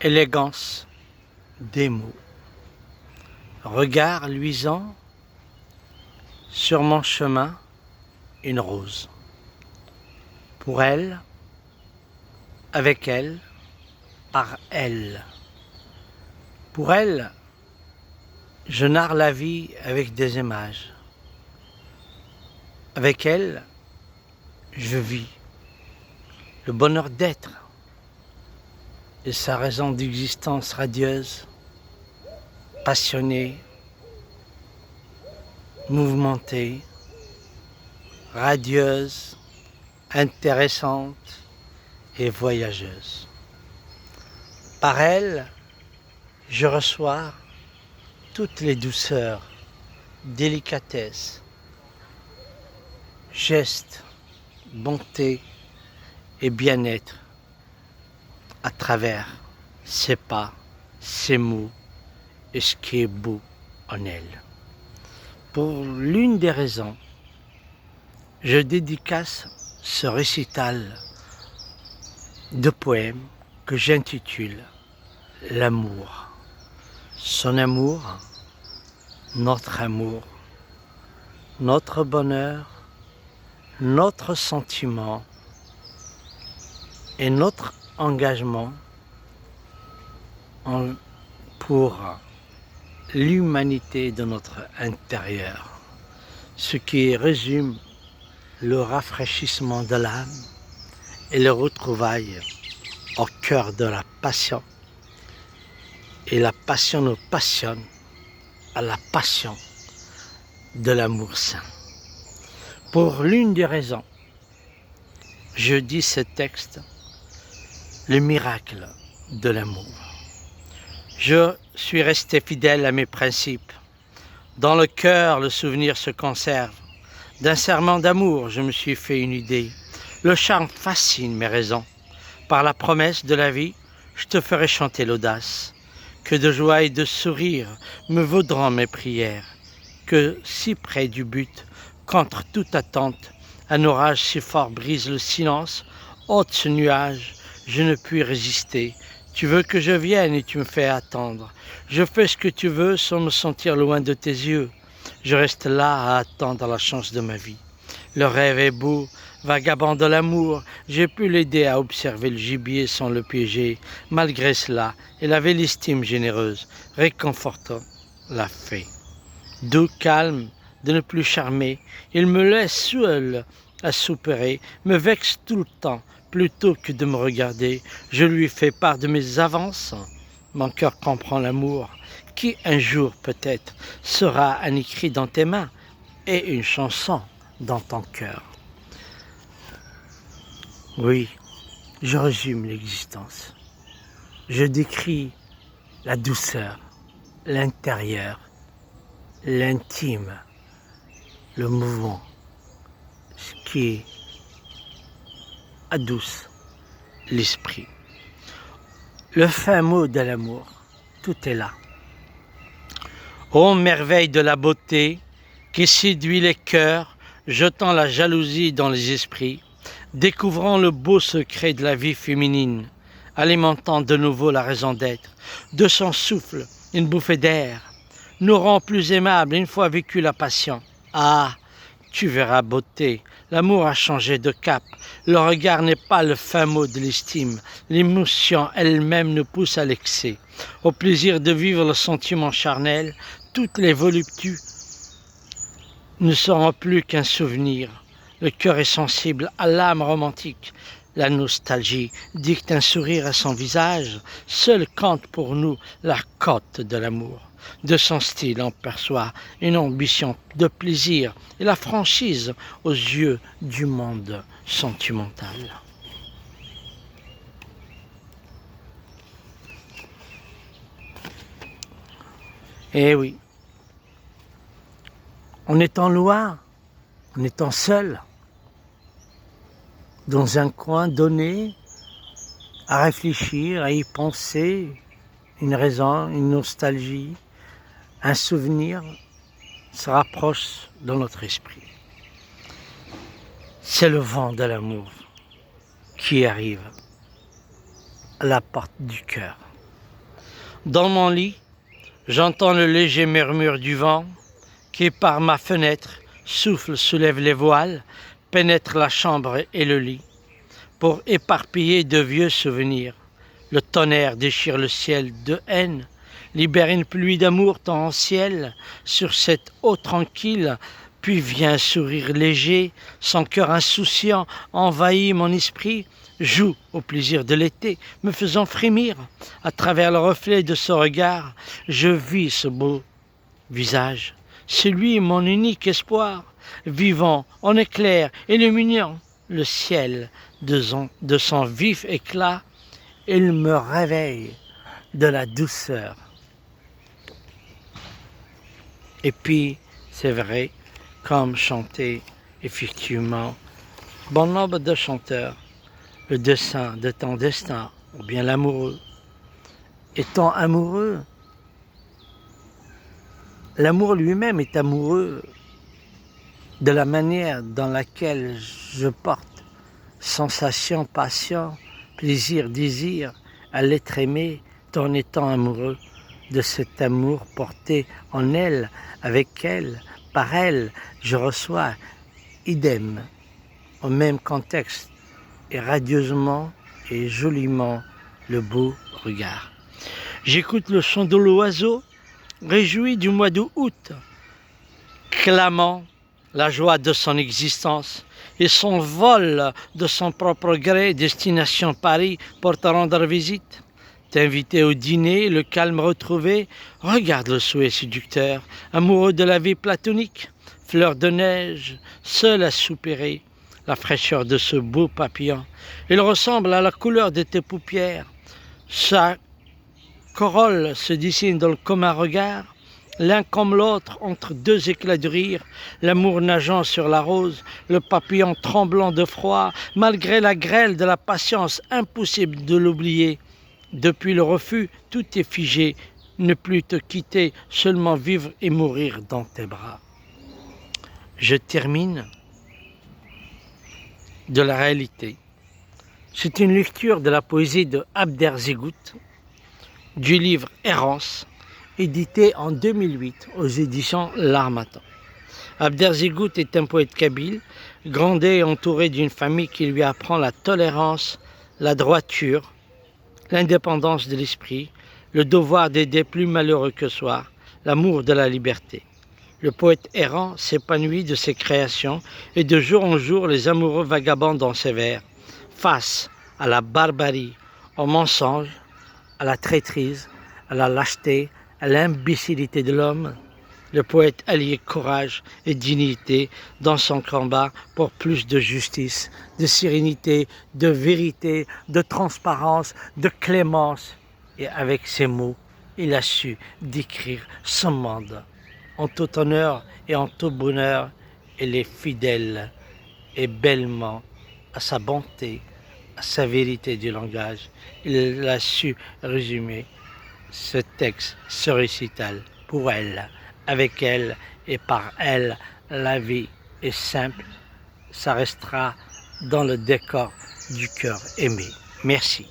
Élégance des mots. Regard luisant sur mon chemin, une rose. Pour elle, avec elle, par elle. Pour elle, je narre la vie avec des images. Avec elle, je vis le bonheur d'être et sa raison d'existence radieuse, passionnée, mouvementée, radieuse, intéressante et voyageuse. Par elle, je reçois toutes les douceurs, délicatesses, gestes, bonté et bien-être à travers ses pas, ses mots et ce qui est beau en elle. Pour l'une des raisons, je dédicace ce récital de poèmes que j'intitule L'amour. Son amour, notre bonheur, notre sentiment et notre engagement pour l'humanité de notre intérieur, ce qui résume le rafraîchissement de l'âme et le retrouvailles au cœur de la passion. Et la passion nous passionne à la passion de l'amour saint. Pour l'une des raisons, je dis ce texte, le miracle de l'amour. Je suis resté fidèle à mes principes. Dans le cœur, le souvenir se conserve. D'un serment d'amour, je me suis fait une idée. Le charme fascine mes raisons. Par la promesse de la vie, je te ferai chanter l'audace. Que de joie et de sourire me vaudront mes prières. Que si près du but, contre toute attente, un orage si fort brise le silence, ôte ce nuage, je ne puis résister. Tu veux que je vienne et tu me fais attendre. Je fais ce que tu veux sans me sentir loin de tes yeux. Je reste là à attendre la chance de ma vie. Le rêve est beau, vagabond de l'amour. J'ai pu l'aider à observer le gibier sans le piéger. Malgré cela, il avait l'estime généreuse, réconfortant la fée. Doux, calme, de ne plus charmer, il me laisse seul à soupirer, me vexe tout le temps. Plutôt que de me regarder, je lui fais part de mes avances. Mon cœur comprend l'amour, qui un jour peut-être sera un écrit dans tes mains et une chanson dans ton cœur. Oui, je résume l'existence. Je décris la douceur, l'intérieur, l'intime, le mouvement, ce qui adouce l'esprit. Le fin mot de l'amour, tout est là. Ô merveille de la beauté qui séduit les cœurs, jetant la jalousie dans les esprits, découvrant le beau secret de la vie féminine, alimentant de nouveau la raison d'être, de son souffle, une bouffée d'air, nous rend plus aimables une fois vécu la passion. Ah, tu verras beauté, l'amour a changé de cap, le regard n'est pas le fin mot de l'estime, l'émotion elle-même nous pousse à l'excès, au plaisir de vivre le sentiment charnel, toutes les voluptés ne seront plus qu'un souvenir, le cœur est sensible à l'âme romantique, la nostalgie dicte un sourire à son visage, seul compte pour nous la cote de l'amour. De son style, on perçoit une ambition de plaisir et la franchise aux yeux du monde sentimental. Eh oui, en étant loin, en étant seul, dans un coin donné, à réfléchir, à y penser, une raison, une nostalgie, un souvenir se rapproche dans notre esprit. C'est le vent de l'amour qui arrive à la porte du cœur. Dans mon lit, j'entends le léger murmure du vent qui, par ma fenêtre, souffle, soulève les voiles, pénètre la chambre et le lit, pour éparpiller de vieux souvenirs. Le tonnerre déchire le ciel de haine, libère une pluie d'amour torrentielle sur cette eau tranquille, puis vient un sourire léger, son cœur insouciant envahit mon esprit, joue au plaisir de l'été, me faisant frémir. À travers le reflet de ce regard, je vis ce beau visage. C'est lui mon unique espoir, vivant en éclair, illuminant le ciel de son vif éclat. Il me réveille de la douceur. Et puis, c'est vrai, comme chantait effectivement bon nombre de chanteurs, le dessein de ton destin, ou bien l'amoureux. Étant amoureux, l'amour lui-même est amoureux de la manière dans laquelle je porte sensation, passion, plaisir, désir à l'être aimé, tout en étant amoureux de cet amour porté en elle, avec elle, par elle, je reçois idem, au même contexte, et radieusement et joliment le beau regard. J'écoute le chant de l'oiseau, réjoui du mois d'août, clamant la joie de son existence et son vol de son propre gré, destination Paris pour te rendre visite. T'inviter au dîner, le calme retrouvé, regarde le souhait séducteur, amoureux de la vie platonique, fleur de neige, seul à soupirer, la fraîcheur de ce beau papillon. Il ressemble à la couleur de tes paupières. Sa corolle se dessine dans le commun regard, l'un comme l'autre entre deux éclats de rire, l'amour nageant sur la rose, le papillon tremblant de froid, malgré la grêle de la patience, impossible de l'oublier. Depuis le refus, tout est figé, ne plus te quitter, seulement vivre et mourir dans tes bras. Je termine de la réalité. C'est une lecture de la poésie de Abderzegout, du livre Errance, édité en 2008 aux éditions L'Harmattan. Abderzegout est un poète kabyle, grandi et entouré d'une famille qui lui apprend la tolérance, la droiture, l'indépendance de l'esprit, le devoir d'aider plus malheureux que soi, l'amour de la liberté. Le poète errant s'épanouit de ses créations et de jour en jour les amoureux vagabondent dans ses vers. Face à la barbarie, au mensonge, à la traîtrise, à la lâcheté, à l'imbécilité de l'homme, le poète alliait courage et dignité dans son combat pour plus de justice, de sérénité, de vérité, de transparence, de clémence. Et avec ces mots, il a su décrire son monde en tout honneur et en tout bonheur. Il est fidèle et bellement à sa bonté, à sa vérité du langage. Il a su résumer ce texte, ce récital pour elle. Avec elle et par elle, la vie est simple. Ça restera dans le décor du cœur aimé. Merci.